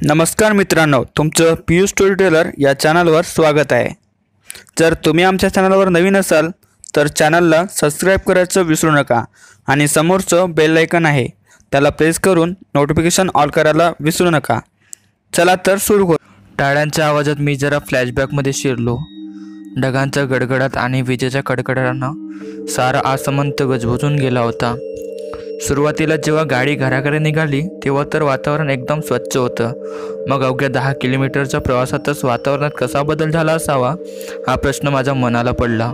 नमस्कार मित्रांनो, तुमचं पीयू स्टोरी टेलर या चॅनलवर स्वागत आहे। जर तुम्ही आमच्या चॅनलवर नवीन असाल तर चॅनलला सबस्क्राईब करायचं विसरू नका आणि समोरचं बेल आयकॉन आहे त्याला प्रेस करून नोटिफिकेशन ऑल करायला विसरू नका। चला तर सुरू करू। टाळ्यांच्या आवाजात मी जरा फ्लॅशबॅकमध्ये शिरलो। ढगांच्या गडगडाट आणि विजेच्या कडकडाटानं सारा आसमंत गजबजून गेला होता। सुरुवातीला जेव्हा गाडी घराकडे निघाली तेव्हा तर वातावरण एकदम स्वच्छ होतं। मग अवघ्या 10 किलोमीटरच्या प्रवासातच वातावरणात कसा बदल झाला असावा हा प्रश्न माझ्या मनाला पडला।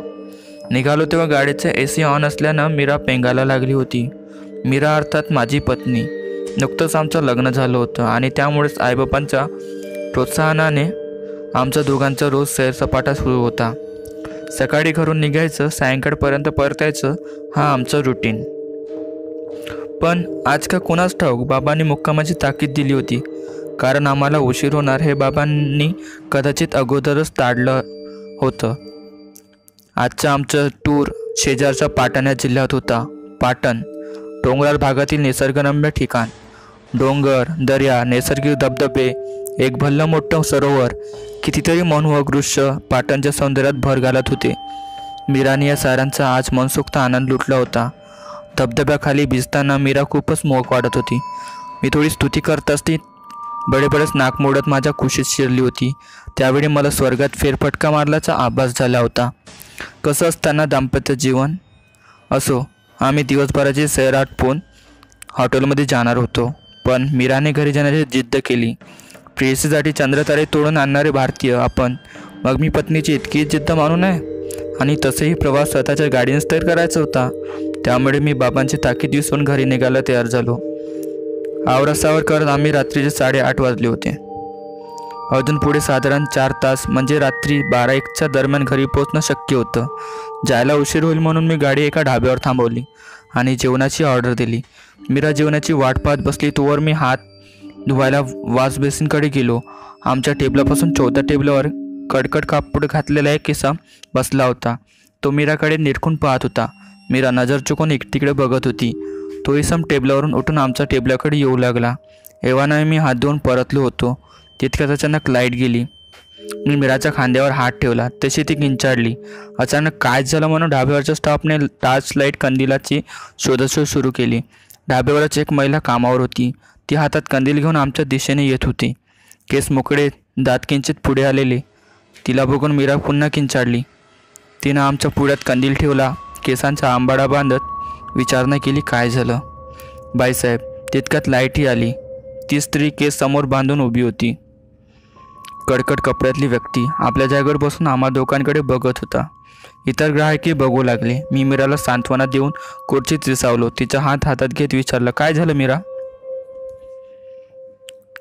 निघालो तेव्हा गाडीचे AC ऑन असल्यानं मीरा पेंगायला लागली होती। मीरा अर्थात माझी पत्नी। नुकतंच आमचं लग्न झालं होतं आणि त्यामुळेच आईबापांच्या प्रोत्साहनाने आमच्या दोघांचा रोज सैरसपाटा सुरू होता। सकाळी घरून निघायचं, सायंकाळपर्यंत परतायचं हा आमचं रुटीन। पण आज का कोणास ठाऊक बाबांनी मुक्कामाची ताकीद दिली होती, कारण आम्हाला उशीर होणार हे बाबांनी कदाचित अगोदरच टाळलं होतं। आजचं आमचं टूर शेजारच्या पाटण या जिल्ह्यात होता। पाटण डोंगराळ भागातील निसर्गरम्य ठिकाण, डोंगर, दर्या, नैसर्गिक धबधबे, एक भलं मोठं सरोवर, कितीतरी मनमोहक दृश्य पाटणच्या सौंदर्यात भर घालत होते। मीराने या साऱ्यांचा आज मनसोक्त आनंद लुटला होता। धबधब्याखाली भिजताना मीरा खूपच मोहक वाटत होती। मी थोडी स्तुती करत असती बडेबडेच नाक मोडत माझ्या कुशीत शिरली होती। त्यावेळी मला स्वर्गात फेरफटका मारल्याचा आभास झाला होता। कसं असताना दाम्पत्य जीवन असो, आम्ही दिवसभराची सैर आटपून हॉटेलमध्ये जाणार होतो, पण मीराने घरी जाण्याची जिद्द केली। प्रेयसीसाठी चंद्रतारे तोडून आणणारे भारतीय आपण, मग मी पत्नीची इतकी जिद्द मानू नये? आणि तसेही प्रवास स्वतःच्या गाडीनेच तयार करायचा होता। त्यामुळे मी बाबांची ताकीद विसरून घरी निघायला तयार झालो। आवरासावर करत आम्ही रात्रीचे 8:30 वाजले होते। अजून पुढे साधारण 4 तास म्हणजे रात्री 12-1च्या दरम्यान घरी पोहोचणं शक्य होतं। जायला उशीर होईल म्हणून मी गाडी एका ढाब्यावर थांबवली आणि जेवणाची ऑर्डर दिली। मीरा जेवणाची वाट पाहत बसली तोवर मी हात धुवायला वॉश बेसिनकडे गेलो। आमच्या टेबलापासून 4थ्या टेबलावर कडकड कापड घातलेला एक किस्सा बसला होता। तो मीराकडे निरखून पाहत होता। मीरा नजर चुकून एकटीकडे बघत होती। तो इसम टेबलावरून उठून आमच्या टेबलाकडे येऊ लागला। एव्हाना मी हात धुवून परतलो होतो तितक्यात अचानक लाईट गेली। मी मीराच्या खांद्यावर हात ठेवला तशी ती किंचाळली। अचानक काय झालं म्हणून ढाब्यावरच्या स्टाफने टॉर्च लाईट कंदिलाची शोधाशोध सुरू केली। ढाब्यावरच एक महिला कामावर होती। ती हातात कंदील घेऊन आमच्या दिशेने येत होती। केस मोकळे, दात किंचित पुढे आलेले। तिला बघून मीरा पुन्हा किंचाळली। तिनं आमच्या पुढ्यात कंदील ठेवला, केसांचा आंबाडा बांधत विचारणा केली, काय झालं बाईसाहेब? तितक्यात लाईटही आली। ती स्त्री केस समोर बांधून उभी होती। कडकड कपड्यातली व्यक्ती आपल्या जागेवर बसून आम्हा दोघांकडे बघत होता। इतर ग्राहकही बघू लागले। मी मीराला सांत्वना देऊन खुर्चीत विसावलो। तिचा हात हातात घेत विचारलं, काय झालं मीरा?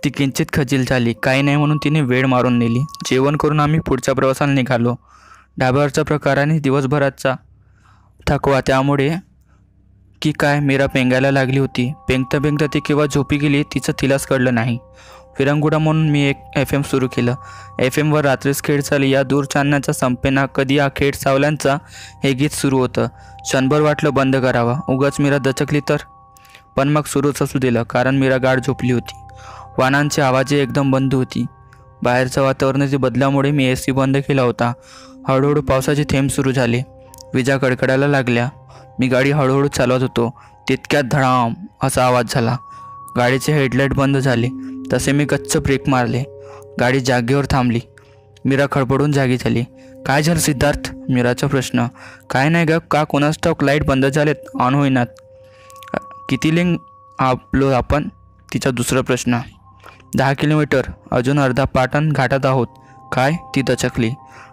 ती किंचित खजील झाली। काही नाही म्हणून तिने वेळ मारून नेली। जेवण करून आम्ही पुढच्या प्रवासाला निघालो। ढाब्यावरच्या प्रकाराने दिवसभराचा थकवा, त्यामुळे की काय मीरा पेंगायला लागली होती। पेंगता पेंगता ती केव्हा झोपी गेली तिचं तिलाच कळलं नाही। विरंगुडा म्हणून मी एक FM सुरू केलं। FM वर रात्रीच खेळ चाली या दूर चांदण्याचा संपेना कधी या खेळ सावल्यांचा हे गीत सुरू होतं। क्षणभर वाटलं बंद करावा, उगाच मीरा दचकली तर, पण मग सुरूच असू दिलं, कारण मीरा गाढ झोपली होती। वाहनांची आवाजही एकदम बंद होती। बाहेरच्या वातावरणाच्या बदलामुळे मी AC बंद केला होता। हळूहळू पावसाचे थेंब सुरू झाले। विजा कडकडायला लागल्या। मी गाडी हळूहळू चालवत होतो तितक्यात धडाम असा आवाज झाला। गाडीचे हेडलाईट बंद झाले। तसे मी गच्च ब्रेक मारले। गाडी जागेवर थांबली। मीरा खडबडून जागी झाली। काय झालं सिद्धार्थ? मीराचा प्रश्न। काय नाही ग, का कोणास ठाऊक लाईट बंद झालेत, ऑन होईनात। किती लिंग आपलो आपण? तिचा दुसरा प्रश्न। 10 किलोमीटर, अजून अर्धा पाटण घाटात आहोत। काय? ती दचकली।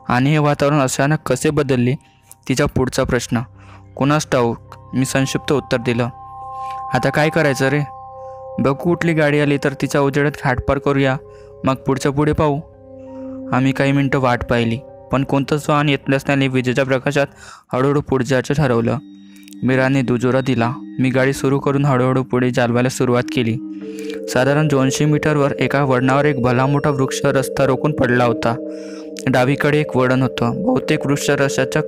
आणि हे वातावरण अचानक कसे बदलले? तिचा पुढचा प्रश्न। कोणास ठाऊक, मी संक्षिप्त उत्तर दिलं। आता काय करायचं रे? बघू कुठली गाडी आली तर तिच्या उजेडात घाट पार करूया, मग पुढच्या पुढे पाहू। आम्ही काही मिनटं वाट पाहिली, पण कोणतंच वाहन येत नसल्याने विजेच्या प्रकाशात हळूहळू पुढे जायचं ठरवलं। मीराने दुजोरा दिला। मी गाडी सुरू करून हळूहळू पुढे चालवायला सुरुवात केली। साधारण 200 मीटरवर एका वळणावर एक भला मोठा वृक्ष रस्ता रोखून पडला होता। डावीकडे एक वळण होतं। बहुतेक वृक्ष रस्त्याच्या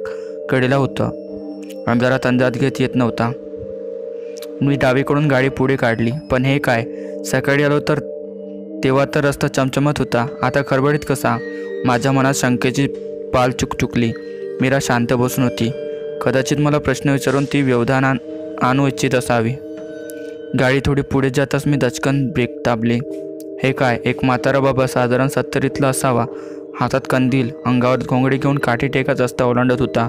कडेला होतं। अंधारात अंदाज घेत येत नव्हता। मी डावीकडून गाडी पुढे काढली, पण हे काय, सकाळी आलो तर तेव्हा तर रस्ता चमचमत होता, आता खडबडीत कसा? माझ्या मनात शंकेची पाल चुकचुकली. मीरा शांत बसून होती. कदाचित मला प्रश्न विचारून ती व्यवधान आणू इच्छित असावी. गाडी थोडी पुढे जाताच मी दचकन ब्रेक दाबले. हे काय? एक म्हातारा बाबा, साधारण 70ला असावा, हातात कंदील, अंगावर घोंगडी घेऊन काठी टेकत रस्ता ओलांडत होता.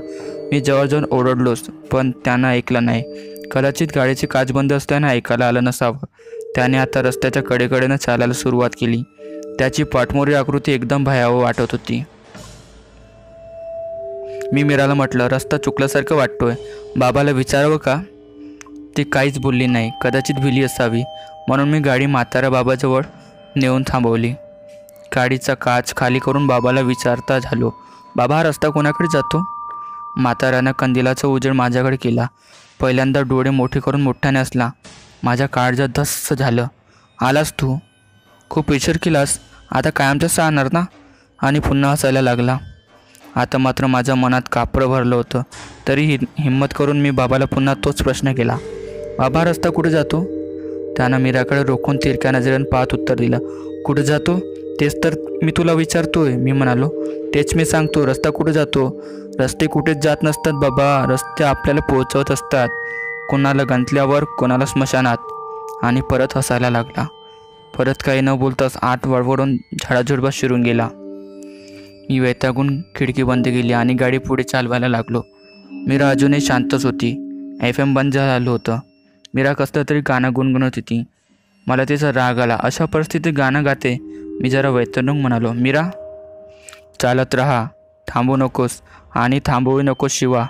मी जवळ जाऊन ओरडलोच, पण त्यानं ऐकलं नाही. कदाचित गाडीचे काच बंद असल्यानं ऐकायला आलं नसावं. त्याने आता रस्त्याच्या कडेकडेनं चालायला सुरुवात केली. त्याची पाठमोरी आकृती एकदम भयावह वाटत होती. मी मीराला म्हटलं, रस्ता चुकल्यासारखं वाटतोय, बाबाला विचारावं का? ती काहीच बोलली नाही. कदाचित भिली असावी, म्हणून मी गाडी म्हाताऱ्या बाबाजवळ नेऊन थांबवली. गाडीचा काच खाली करून बाबाला विचारता झालो, बाबा, हा रस्ता कोणाकडे जातो? म्हाताऱ्यानं कंदिलाचा उजेड माझ्याकडे केला. पहिल्यांदा डोळे मोठे करून मोठ्याने हसला. माझ्या काळजात धस्स झालं. आलास तू? खूप विचार केलास? आता कायमचं राहणार ना? आणि पुन्हा हसायला लागला. आता मात्र माझ्या मनात कापरं भरलं होतं. तरी हिम्मत करून मी बाबाला पुन्हा तोच प्रश्न केला, बाबा, रस्ता कुठे जातो? त्यानं मीराकडे रोखून तिरक्या नजरेनं पाहत उत्तर दिलं, कुठे जातो? तेच तर मी तुला विचारतोय. मी म्हणालो, तेच मी सांगतो, रस्ता कुठे जातो? रस्ते कुठेच जात नसतात बाबा, रस्ते आपल्याला पोहोचवत असतात, कोणाला गंतल्यावर, कोणाला स्मशानात. आणि परत हसायला लागला. परत काही न बोलताच आत वळवळून झाडाझुडपात शिरून गेला. मी वैतागून खिडकी बंद केली आणि गाडी पुढे चालवायला लागलो. मीरा अजूनही शांतच होती. FM बंद झालं होतं. मीरा कसलं तरी गाणं गुणगुणत होती. मला तिचा राग आला. अशा परिस्थितीत गाणं गाते? मी जरा वैतरणूक म्हणालो, मीरा, चालत राहा, थांबू नकोस आणि थांबवू नकोस शिवा.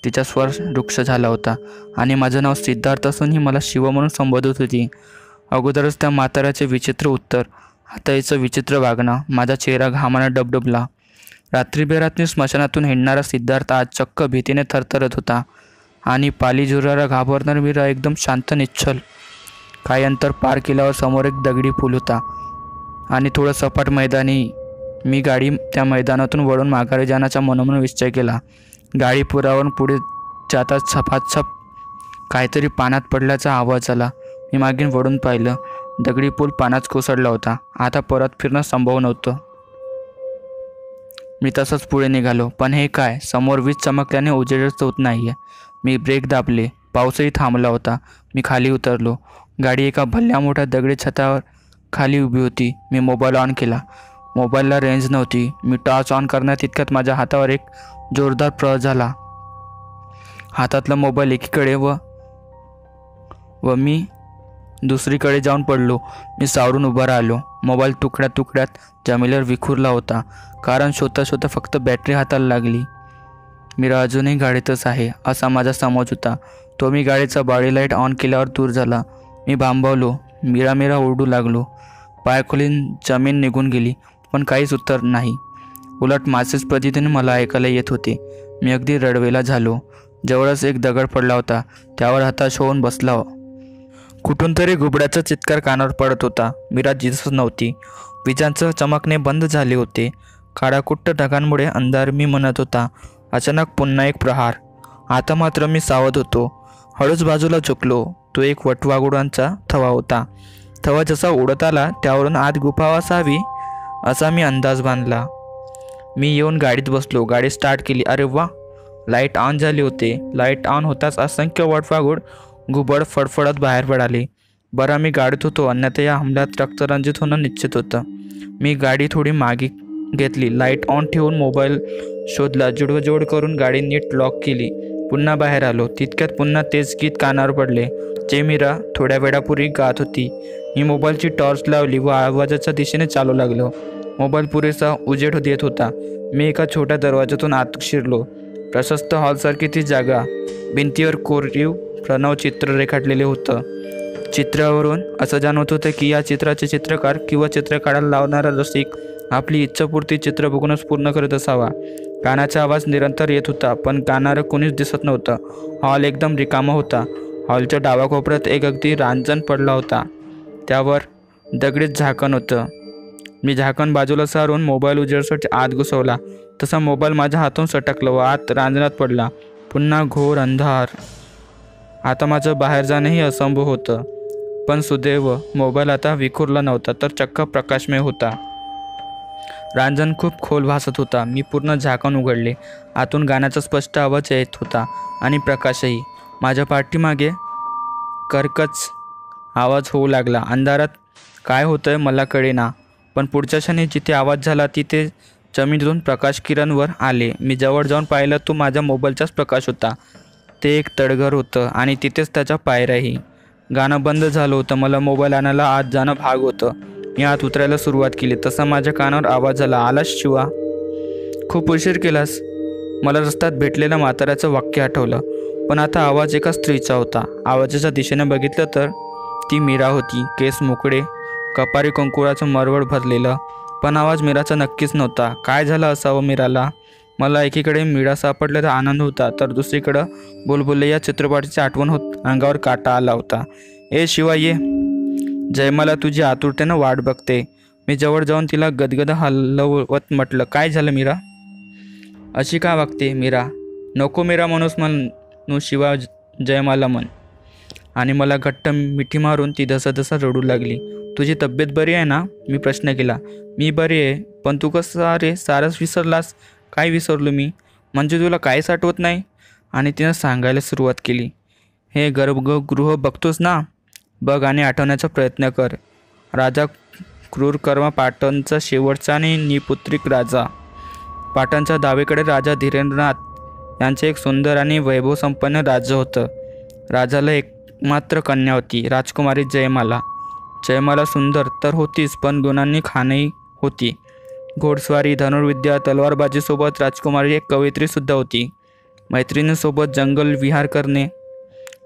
तिचा स्वर वृक्ष झाला होता आणि माझं नाव सिद्धार्थ असूनही मला शिव म्हणून संबोधत होती. अगोदरच त्या म्हाताऱ्याचे विचित्र उत्तर, आता हिचं विचित्र वागणं. माझा चेहरा घामानं डबडबला. रात्रीबेरात्री स्मशानातून हिंडणारा सिद्धार्थ आज चक्क भीतीने थरथरत होता आणि पालीझुराला घाबरणारा मीरा एकदम शांत निश्चल. काही अंतर पार केल्यावर समोर एक दगडी पूल होता आणि थोडं सपाट मैदानी. मी गाडी त्या मैदानातून वळून माघारी जाण्याचा मनोमन निश्चय केला. गाडी पुलावरून पुढे जाताच छपाछप काहीतरी पाण्यात पडल्याचा आवाज आला. मी मागीन वळून पाहिलं. दगडी पूल पाण्यात कोसळला होता. आता परत फिरणं संभव नव्हतं. मी तसंच पुढे निघालो. पण हे काय? समोर वीज चमकल्याने उजेडच होत नाहीये. मी ब्रेक दाबले. पाऊसही थांबला होता. मी खाली उतरलो. गाडी एका भल्या मोठ्या दगडी छतावर खाली उभी होती. मी मोबाईल ऑन केला. मोबाईलला रेंज नव्हती. मी टॉर्च ऑन करण्यात तितक्यात माझ्या हातावर एक जोरदार प्रहार झाला. हातातला मोबाईल एकीकडे व मी दुसरीकडे जाऊन पडलो. मी सावरून उभा राहिलो. मोबाईल तुकड्या तुकड्यात जमिनीवर विखुरला होता, कारण शोधता शोधता फक्त बॅटरी हाताला लागली. मीरा अजूनही गाडीतच आहे असा माझा समज होता. तो मी गाडीचा बॉडी लाईट ऑन केल्यावर दूर झाला. मी भांबवलो. मीरा मीरा ओरडू लागलो. पायखोलीन जमीन निघून गेली, पण काहीच उत्तर नाही. उलट माझेच प्रतिध्वनी मला ऐकायला येत होते. मी अगदी रडवेला झालो. जवळच एक दगड पडला होता. त्यावर हताश होऊन बसला. कुठून तरी घुबडाचा चित्कार कानावर पडत होता. मीरा दिसत नव्हती. विजांचं चमकणे बंद झाले होते. काळाकुट्ट ढगांमुळे अंधार मी म्हणत होता. अचानक पुन्हा एक प्रहार. आता मात्र मी सावध होतो. हळूच बाजूला झुकलो. तो एक वटवाघुळांचा थवा होता. थवा जसा उडत आला त्यावरून आत गुफा असावी असा मी अंदाज बांधला. मी येऊन गाडीत बसलो. गाडी स्टार्ट केली. अरे वा, लाईट ऑन झाले होते. लाईट ऑन होताच असंख्य वटवाघूळ घुबड फडफडत बाहेर पडाले. बरं मी गाडीत होतो, अन्यथा या हमल्यात रक्तरंजित होणं निश्चित होतं. मी गाडी थोडी मागे घेतली. लाईट ऑन ठेवून मोबाईल शोधला. जुडवजोड करून गाडी नीट लॉक केली. पुन्हा बाहेर आलो. तितक्यात पुन्हा तेच गीत कानावर पडले, जे मीरा थोड्या वेळापूर्वी गात होती. मी मोबाईलची टॉर्च लावली व आवाजाच्या दिशेने चालू लागलो. मोबाईल पुरेसा उजेड देत होता. मी एका छोट्या दरवाजातून आत शिरलो. प्रशस्त हॉलसारखी ती जागा. भिंतीवर कोरीव प्रणव चित्र रेखाटलेले होतं. चित्रावरून असं जाणवत होतं की या चित्राचे चित्रकार किंवा चित्र काढायला लावणारा रसिक आपली इच्छापूर्ती चित्र बघूनच पूर्ण करत असावा. गाण्याचा आवाज निरंतर येत होता, पण गाणारं कोणीच दिसत नव्हतं. हॉल एकदम रिकामा होता. हॉलच्या डाव्या कोपऱ्यात एक अगदी रांजण पडला होता. त्यावर दगडीत झाकण होतं. मी झाकण बाजूला सारून मोबाईल उजेडसाठी आत घुसवला. तसा मोबाईल माझ्या हातून सटकला व आत रांजणात पडला. पुन्हा घोर अंधार. आता माझं बाहेर जाणंही असंभव होतं. पण सुदैव मोबाईल आता विखुरला नव्हता, तर चक्क प्रकाशमय होता. रांजण खूप खोल भासत होता. मी पूर्ण झाकण उघडले. आतून गाण्याचा स्पष्ट आवाज येत होता आणि प्रकाशही. माझ्या पाठीमागे कर्कश आवाज होऊ लागला. अंधारात काय होतंय मला कळेना, पण पुढच्या क्षणी जिथे आवाज झाला तिथे जमिनीतून प्रकाश किरणवर आले. मी जवळ जाऊन पाहिलं, तो माझ्या मोबाईलचाच प्रकाश होता. ते एक तडघर होतं आणि तिथेच त्याच्या पायऱ्याही. गाणं बंद झालं होतं. मला मोबाईल आणायला आत जाणं भाग होतं. मी आत उतरायला सुरुवात केली. तसा माझ्या कानावर आवाज आला, आलास शिवा? खूप उशीर केलास. मला रस्त्यात भेटलेलं म्हाताऱ्याचं वाक्य आठवलं. पण आता आवाज एका स्त्रीचा होता. आवाजाच्या दिशेने बघितलं तर ती मीरा होती. केस मोकळे, कपारी कंकुळाचं मरवड भरलेलं. पण आवाज मीराचा नक्कीच नव्हता. काय झालं असावं मीराला? मला एकीकडे मीरा सापडल्याचा आनंद होता, तर दुसरीकडं बुलबुले या चित्रपटाची आठवण होत अंगावर काटा आला होता. ए शिवा, ये. जयमाला तुझी आतुरतेनं वाट बघते. मी जवळ जाऊन तिला गदगद हलवत म्हटलं, काय झालं मीरा? अशी का वागते मीरा? नको मीरा म्हणूस म्हणू शिवा, जयमाला म्हण. आणि मला घट्ट मिठी मारून ती धसाधसा रडू लागली. तुझी तब्येत बरी आहे ना? मी प्रश्न केला. मी बरी आहे, पण तू कसं रे सारंच विसरलास? काय विसरलो मी? म्हणजे तुला काहीच आठवत नाही? आणि तिनं सांगायला सुरुवात केली. हे गर्भगृह बघतोस ना? बघ आणि आठवण्याचा प्रयत्न कर. राजा क्रूरकर्मा पाटणचा शेवटचा आणि निपुत्रिक राजा. पाटणच्या डावीकडे राजा धीरेंद्रनाथ यांचे एक सुंदर आणि वैभवसंपन्न राज्य होतं. राजाला एकमात्र कन्या होती, राजकुमारी जयमाला. जयमाला सुंदर तर होतीच, पण गुणांनी खाणही होती. घोडस्वारी, धनुर्विद्या, तलवारबाजीसोबत राजकुमारी एक कवयित्रीसुद्धा होती. मैत्रिणींसोबत जंगल विहार करणे,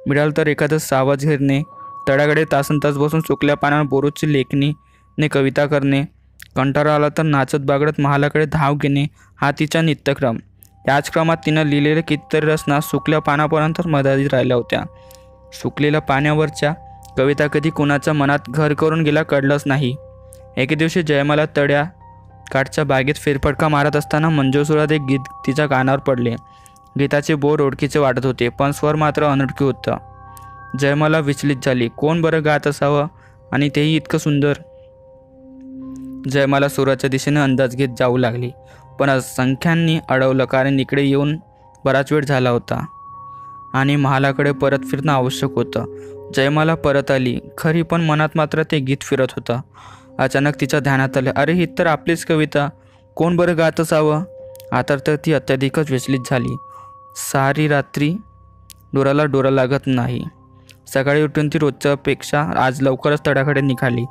मिळालं तर एखादं सावज घेणे, तळ्याकडे तासनतास बसून सुकल्या पानावर बोरूची लेखणीने कविता करणे, कंटाळा आला तर नाचत बागडत महालाकडे धाव घेणे, हा तिचा नित्यक्रम. याच क्रमात तिनं लिहिलेल्या कितीतरी रचना सुकल्या पानापर्यंत मर्यादित राहिल्या होत्या. सुकलेल्या पाण्यावरच्या कविता कधी कुणाच्या मनात घर करून गेला कळलंच नाही. एके दिवशी जयमाला तळ्या काठच्या बागेत फेरफटका मारत असताना मंजूसुरात एक गीत तिच्या कानावर पडले. गीताचे बोर ओळखीचे वाटत होते, पण स्वर मात्र अनोळखी होतं. जयमाला विचलित झाली. कोण बरं गात असावं, आणि तेही इतकं सुंदर? जयमाला सुराच्या दिशेने अंदाज घेत जाऊ लागली, पण संख्यांनी अडवलं, कारण इकडे येऊन बराच वेळ झाला होता आणि महालाकडे परत फिरणं आवश्यक होतं. जयमाला परत आली खरी, पण मनात मात्र ते गीत फिरत होतं. अचानक तिच्या ध्यानात आलं, अरे ही तर आपलीच कविता. कोण बरं गात असावं? आता तर ती अत्याधिकच विचलित झाली. सारी रात्री डोराला डोरा लागत नाही. सकाळी उठून ती रोजच्यापेक्षा आज लवकरच तळ्याकडे निघाली.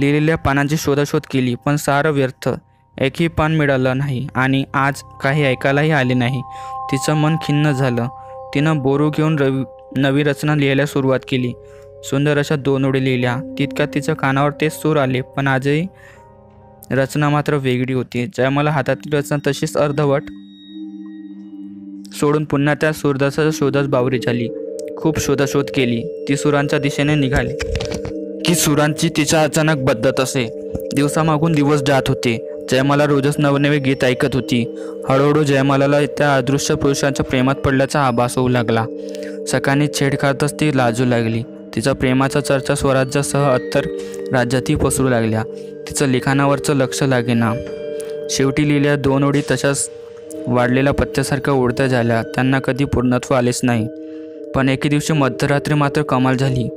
लिहिलेल्या पानांची शोधाशोध केली, पण सारं व्यर्थ. एकही पान मिळालं नाही आणि आज काही ऐकायलाही आले नाही. तिचं मन खिन्न झालं. तिनं बोरू घेऊन नवी रचना लिहायला सुरुवात केली. सुंदर अशा 2 ओळी लिहिल्या. तितक्यात तिच्या कानावर ते सूर आले, पण आजही रचना मात्र वेगळी होती. जयमाला हातातील रचना तशीच अर्धवट सोडून पुन्हा त्या सूरदासाच्या शोधास बावरी झाली. खूप शोधाशोध केली. ती सुरांच्या दिशेने निघाली की सुरांची तिच्या अचानक बदलत असे. दिवसामागून दिवस जात होते. जयमाला रोजच नवनवे गीत ऐकत होती. हळूहळू जयमालाला त्या अदृश्य पुरुषांच्या प्रेमात पडल्याचा आभास होऊ लागला. सकाळी छेड खातच ती लाजू लागली. तिच्या प्रेमाच्या चर्चा स्वराज्यासह अत्तर राज्यातही पसरू लागल्या. तिचं लिखाणावरचं लक्ष लागेना. शेवटी लिहिल्या 2 ओळी तशाच वाढलेल्या पत्त्यासारख्या उडत्या झाल्या. त्यांना कधी पूर्णत्व आलेच नाही. पण एके दिवशी मध्यरात्री मात्र कमाल झाली.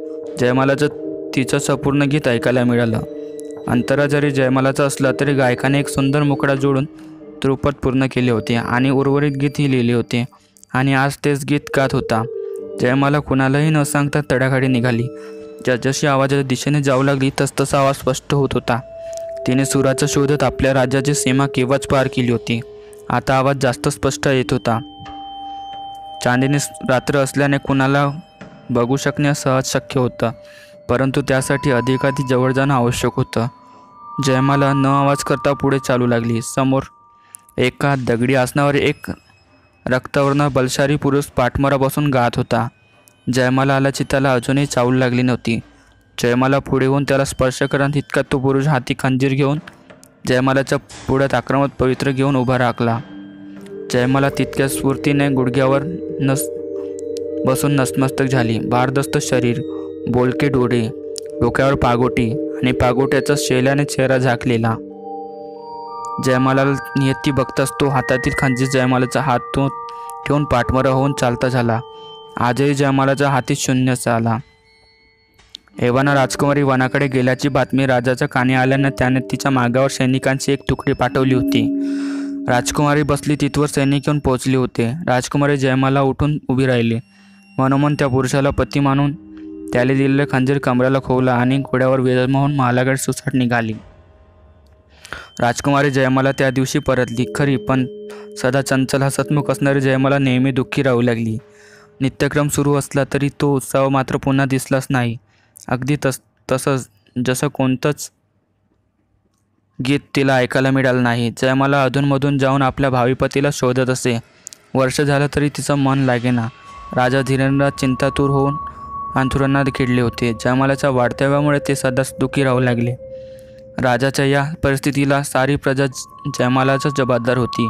जयमालाचं तिचं संपूर्ण गीत ऐकायला मिळालं. अंतरा जरी जयमालाचा असला तरी गायकाने एक सुंदर मुकडा जोडून ध्रुपद पूर्ण केले होते आणि उर्वरित गीतही लिहिले होते. आणि आज तेच गीत गात होता. जयमाला कुणालाही न सांगता तळ्याकडे निघाली. जशी आवाजाच्या दिशेने जाऊ लागली तसतसा आवाज स्पष्ट होत होता. तिने सुराच्या शोधात आपल्या राज्याची सीमा केव्हाच पार केली होती. आता आवाज जास्त स्पष्ट येत होता. चांदणी रात्र असल्याने कुणाला बघू शकणे सहज शक्य होतं, परंतु त्यासाठी अधिकाधिक जवळ जाणं आवश्यक होतं. जयमाला न आवाज करता पुढे चालू लागली. समोर एका दगडी आसनावर एक रक्तवर्ण बलशाली पुरुष पाठमोरा बसून गात होता. जयमाला आल्याची त्याला अजूनही चावल लागली नव्हती. जयमाला पुढे होऊन त्याला स्पर्श करत तितक्यात तो पुरुष हाती खंजीर घेऊन जयमालाच्या पुढ्यात आक्रमक पवित्र घेऊन उभा राखला. जयमाला तितक्या स्फूर्तीने गुडघ्यावर बसून नतमस्तक झाली. भारदस्त शरीर, बोलके डोळे डोक्यावर पागोटी आणि पागोट्याचा शेल्याने चेहरा झाकलेला. जयमालाला नियती बघताच तो हातातील खंजीर जयमालाचा हात तो ठेवून पाठमरा होऊन चालता झाला. आजही जयमालाच्या हाती शून्यच आला. एव्हाना राजकुमारी वनाकडे गेल्याची बातमी राजाच्या कानी आल्यानं त्याने तिच्या मागावर सैनिकांची एक तुकडी पाठवली होती. राजकुमारी बसली तिथवर सैनिक येऊन पोहोचले होते. राजकुमारी जयमाला उठून उभी राहिली. मनोमन त्या पुरुषाला पती मानून त्याला दिलेले खंजीर कमराला खोवला आणि घोड्यावर विराजमान होऊन महालाकडे सुसाट निघाली. राजकुमारी जयमाला त्या दिवशी परतली खरी, पण सदा चंचल हसतमुख असणारी जयमाला नेहमी दुःखी राहू लागली. नित्यक्रम सुरू असला तरी तो उत्साह मात्र पुन्हा दिसलाच नाही. अगदी तसंच जसं कोणतंच गीत तिला ऐकायला मिळालं नाही. जयमाला अधूनमधून जाऊन आपल्या भावी पतीला शोधत असे. वर्ष झालं तरी तिचं मन लागेना. राजा धीरेंद्र चिंतातूर होऊन अंथरुणात खिळले होते. जयमालाच्या वाढत्यामुळे ते सदाच दुःखी राहू लागले. राजाच्या या परिस्थितीला सारी प्रजा जयमालाच्या जबाबदार होती.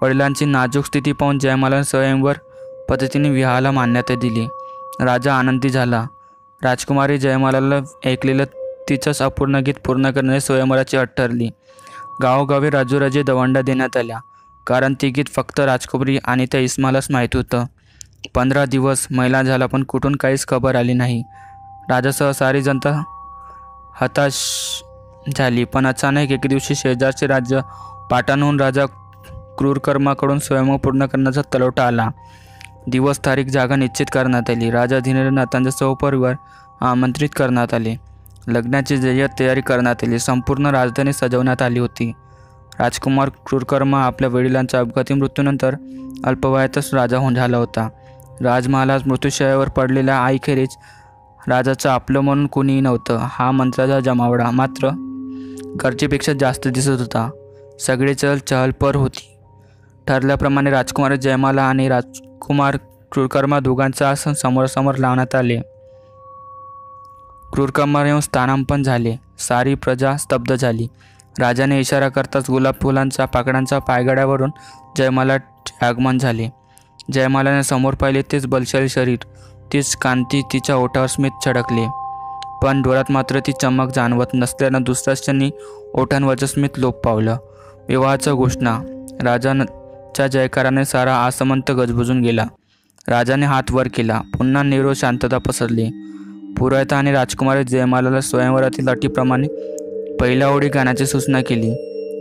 वडिलांची नाजूक स्थिती पाहून जयमाला स्वयंवर पद्धतीने विवाहाला मान्यता दिली. राजा आनंदी झाला. राजकुमारी जयमालाला ऐकलेलं तिचंच अपूर्ण गीत पूर्ण करण्याची स्वयंवराची अट ठरली. गावोगावी राजोराजे दवंडा देण्यात आल्या, कारण ते गीत फक्त राजकुमारी आणि त्या इस्मालाच माहीत होतं. 15 दिवस महिला झाला, पण कुठून काहीच खबर आली नाही. राजासह सारी जनता हताश झाली. पण अचानक एक दिवशी शेजारचे राज्य पाटाणहून राजा क्रूरकर्माकडून स्वयंवर पूर्ण करण्याचा तलोटा आला. दिवस, तारीख, जागा निश्चित करण्यात आली. राजा धीरेंद्रनाथांचे सहपरिवार आमंत्रित करण्यात आले. लग्नाची जय्यत तयारी करण्यात आली. संपूर्ण राजधानी सजवण्यात आली होती. राजकुमार क्रूरकर्मा आपल्या वडिलांच्या अपघाती मृत्यूनंतर अल्पवयातच राजा होऊन झाला होता. राजमहालात मृत्यूशय्यावर पडलेल्या आईखेरीज राजाचं आपलं म्हणून कोणीही नव्हतं. हा मंत्र्याचा जमावडा मात्र गरजेपेक्षा जास्त दिसत होता. सगळे चहलपहल होती. ठरल्याप्रमाणे राजकुमारी जयमाला आणि राजकुमार क्रूरकर्मा दोघांचा आसन समोरासमोर लावण्यात आले. क्रूरकर्मा येऊन स्थानापन्न झाले. सारी प्रजा स्तब्ध झाली. राजाने इशारा करताच गुलाब फुलांच्या पाकळ्यांच्या पायगड्यावरून जयमालाचे आगमन झाले. जयमालाने समोर पाहिले तेच बलशाली शरीर, तीच कांती, तिच्या ओठावर स्मित छडकले. पण डोळ्यात मात्र ती चमक जाणवत नसल्यानं दुसऱ्याच क्षणी ओठांवरचं स्मित लोप पावलं. विवाहाच्या घोषणा. राजाच्या जयकाराने सारा आसमंत गजबजून गेला. राजाने हात वर केला. पुन्हा निरोध शांतता पसरली. पुरोहित आणि राजकुमारी जयमालाला स्वयंवरातील अटीप्रमाणे पहिल्या ओळी गाण्याची सूचना केली.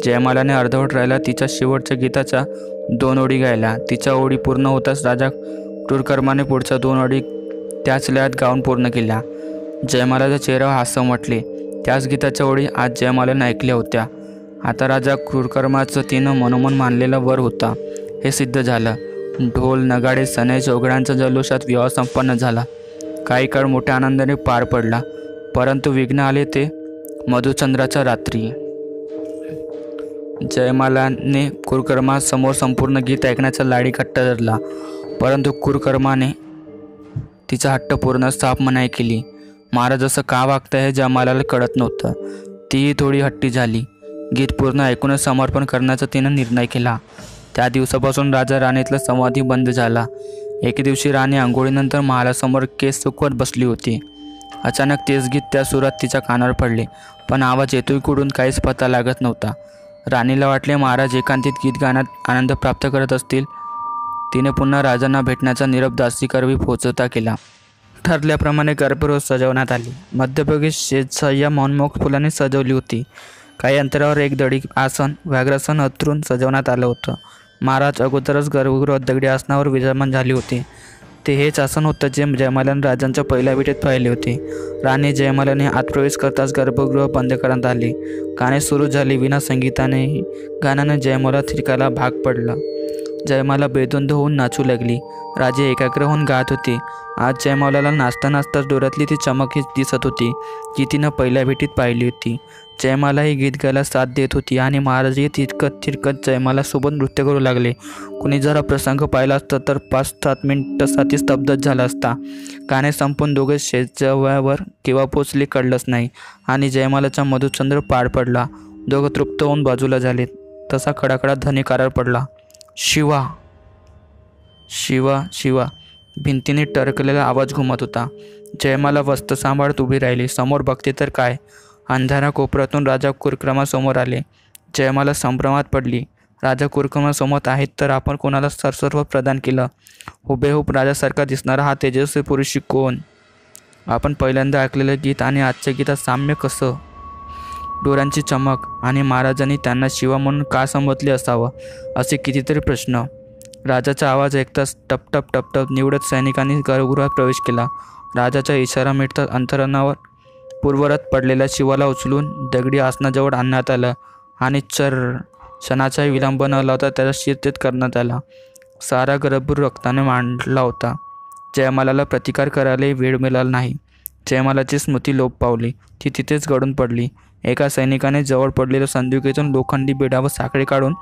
जयमालाने अर्धवट राहिला तिच्या शेवटच्या गीताच्या 2 ओळी गायल्या. तिच्या ओळी पूर्ण होताच राजा क्रूरकर्माने पुढच्या 2 ओळी त्याच लयात गाऊन पूर्ण केल्या. जयमालाच्या चेहऱ्यावर हास्य उमटले. त्याच गीताच्या ओळी आज जयमालाने ऐकल्या होत्या. आता राजा क्रूरकर्माचं तिनं मनोमन मानलेला वर होता हे सिद्ध झालं. ढोल, नगाडे, सनई, चौघड्यांच्या जल्लोषात विवाह संपन्न झाला. काही काळ मोठ्या आनंदाने पार पडला. परंतु विघ्न आले ते मधुचंद्राच्या रात्री. जयमालाने क्रूरकर्मासमोर संपूर्ण गीत ऐकण्याचा लाडी घट्ट धरला, परंतु क्रूरकर्माने तिचा हट्ट पूर्ण साफ मनाई केली. महाराज असं का वागताय हे जयमालाला कळत नव्हतं. तीही थोडी हट्टी झाली. गीत पूर्ण ऐकूनच समर्पण करण्याचा तिनं निर्णय केला. त्या दिवसापासून राजा राणीतला संवादही बंद झाला. एके दिवशी राणी आंघोळीनंतर महालासमोर केस सुकवत बसली होती. अचानक तेच गीत त्या सुरात तिच्या कानावर पडले, पण आवाज येतोय कुठून काहीच पत्ता लागत नव्हता. राणीला वाटले महाराज एकांतित गीत गाण्यात आनंद प्राप्त करत असतील. तिने पुन्हा राजांना भेटण्याचा निरोप दासीकरवी पोहोचवता केला. ठरल्याप्रमाणे गर्भगृह सजवण्यात आली. मध्यभागी शेजसय्या मनमोहक फुलांनी सजवली होती. काही अंतरावर एक दडी आसन व्याघ्रासन अंथरून सजवण्यात आलं होतं. महाराज अगोदरच गर्भगृहात दगडी आसनावर विराजमान झाले होते. ते हेच आसन होतं जे जयमालाने राजांच्या पहिल्या भेटीत पाहिले होते. राणी जयमालाने आत प्रवेश करताच गर्भगृह बंद करण्यात आले. गाणे सुरू झाले. विना संगीतानेही गाण्याने जयमाला थिरकायला भाग पडला. जयमाला बेधुंद होऊन नाचू लागली. राजे एकाग्र होऊन गात होते. आज जयमालाला नाचता नाचताच डोळ्यातली ती चमक ही दिसत होती जी तिनं पहिल्या भेटीत पाहिली होती. जयमाला ही गीत गायला साथ देत होती आणि महाराजही थिरकत थिरकत जयमालासोबत नृत्य करू लागले. कुणी जरा प्रसंग पाहिला असता तर 5-7 मिनिटासाठी स्तब्धच झाला असता. गाणे संपून दोघे शेजव्यावर केव्हा पोचले कळलंच नाही आणि जयमालाचा मधुचंद्र पार पडला. दोघं तृप्त होऊन बाजूला झाले. तसा खडाखडा धनिकारार पडला. शिवा शिवा शिवा. भिंतीने टरकलेला आवाज घुमत होता. जयमाला वस्त्र सांभाळत उभी राहिली. समोर बघते तर काय, अंधाऱ्या कोपऱ्यातून राजा कुरक्रमासमोर आले. जयमाला संभ्रमात पडली. राजा कुरक्रमासमोर आहेत तर आपण कोणाला सर्व प्रदान केलं? हुबेहूब राजासारखा दिसणारा हा तेजस्वी पुरुषी कोण? आपण पहिल्यांदा ऐकलेलं गीत आणि आजच्या गीतात साम्य कसं? डोळ्यांची चमक आणि महाराजांनी त्यांना शिवा म्हणून का संबोधले असावं, असे कितीतरी प्रश्न. राजाचा आवाज ऐकताच टपटप टपटप निवडत सैनिकांनी गर्भगृहात प्रवेश केला. राजाचा इशारा मिळताच अंतरावर पूर्वरत पडलेल्या शिवाला उचलून दगडी आसनाजवळ आणण्यात आलं आणि क्षणाचाही विलंब न लावता त्याचा शिरच्छेद करण्यात आला. सारा गर्भगृह रक्ताने मांडला होता. जयमालाला प्रतिकार करायलाही वेळ मिळाला नाही. जयमालाची स्मृती लोप पावली. ती तिथेच गळून पडली. एका सैनिकाने जवळ पडलेल्या संदुकीतून लोखंडी बेडा व साखळी काढून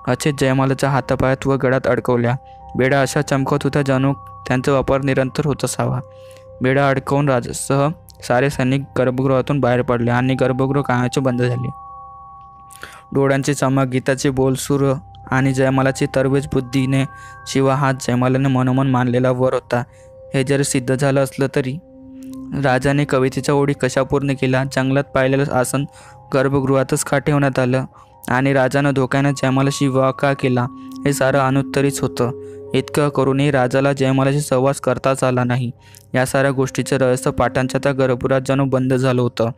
अचेत जयमालाच्या हातापायात व गळ्यात अडकवल्या. बेडा अशा चमकत होत्या जणू त्यांचा वापर निरंतर होत असावा. बेडा अडकवून राजासह सारे सैनिक गर्भगृहातून बाहेर पडले आणि गर्भगृह कामाचे बंद झाले. डोळ्यांची चमक, गीताचे बोल, सूर आणि जयमालाची तरवेज बुद्धीने शिवा हा जयमालाने मनोमन मानलेला वर होता हे जरी सिद्ध झालं असलं तरी राजाने कवितेच्या ओळी कशा पूर्ण केल्या? जंगलात पाहिलेलं आसन गर्भगृहातच का ठेवण्यात आलं आणि राजानं धोक्याने जयमालाशी विवाह का केला? हे सारं अनुत्तरीच होतं. इतकं करूनही राजाला जयमालाशी सहवास करताच आला नाही. या साऱ्या गोष्टीचं रहस्य पाटांच्या त्या गर्भगृहात जणू बंद झालं होतं.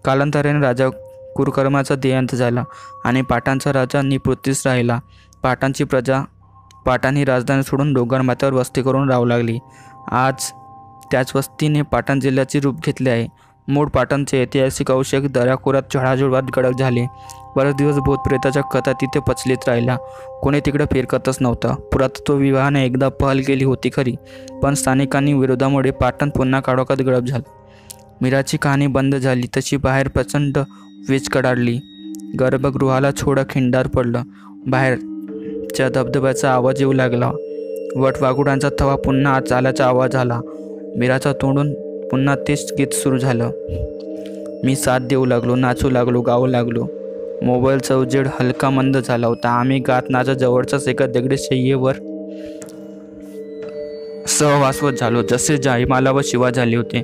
कालांतराने राजा कुरकर्माचा देहांत झाला आणि पाटांचा राजा निवृत्तीस राहिला. पाटांची प्रजा पाटांनी राजधानी सोडून डोंगरमाथ्यावर वस्ती करून राहू लागली. आज त्याच वस्तीने पाटण जिल्ह्याचे रूप घेतले आहे. मूळ पाटणचे ऐतिहासिक अवशेष दऱ्याखोऱ्यात झडाझुडपात गडप झाले. बरेच दिवस भूतप्रेताच्या कथा तिथे पचलीत राहिल्या. कोणी तिकडे फिरकतच नव्हतं. पुरातत्व विभागाने एकदा पहल केली होती खरी, पण स्थानिकांनी विरोधामुळे पाटण पुन्हा काळोखात गडप झालं. मीराची कहाणी बंद झाली तशी बाहेर प्रचंड वीज कडाडली. गर्भगृहाला थोडं खिंडार पडलं. बाहेरच्या धबधब्याचा आवाज येऊ लागला. वटवाघुळांचा थवा पुन्हा आत आल्याचा आवाज आला. मीराच्या तोंडून पुन्हा तेच गीत सुरू झालं. मी साथ देऊ लागलो, नाचू लागलो, गाऊ लागलो. मोबाईलचा उजेड हलका मंद झाला होता. आम्ही गात नाचत जवळच्याच एका दगडी शय्येवर सहवासवत झालो, जसे जयमाला व शिवा झाले होते.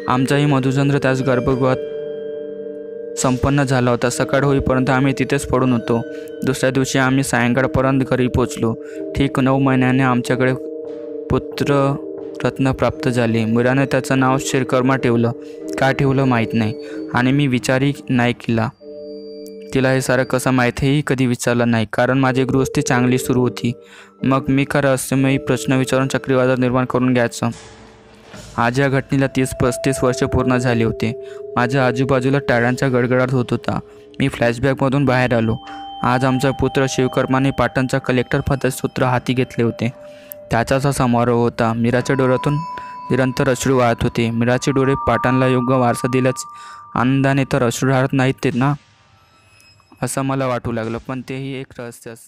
आमचाही मधुचंद्र त्याच गर्भगृहात संपन्न झाला होता. सकाळ होईपर्यंत आम्ही तिथेच पडून होतो. दुसऱ्या दिवशी आम्ही सायंकाळपर्यंत घरी पोचलो. ठीक 9 महिन्याने आमच्याकडे पुत्ररत्न प्राप्त झाले. मीराने त्याचं नाव शिरकर्मा ठेवलं. का ठेवलं माहीत नाही आणि मी विचारही नाही केला. तिला हे सारं कसं माहीत हेही कधी विचारलं नाही, कारण माझी गृहस्थी चांगली सुरू होती. मग मी का रहस्यमयी प्रश्न विचारून चक्रीवादळ निर्माण करून घ्यायचं? आज या घटनेला 30-35 वर्ष पूर्ण झाले होते. माझ्या आजूबाजूला टाळ्यांचा गडगडाट होत होता. मी फ्लॅशबॅकमधून बाहेर आलो. आज आमचा पुत्र शिवकर्माने पाटणचा कलेक्टर पदाचे सूत्र हाती घेतले होते. त्याचाच हा समारोह होता. मीराच्या डोळ्यातून निरंतर अश्रू वाहत होते. मीराचे डोळे पाटणला योग्य वारसा दिल्याच आनंदाने तर अश्रू राहत नाहीत ते ना, असं मला वाटू लागलं. पण तेही एक रहस्यच.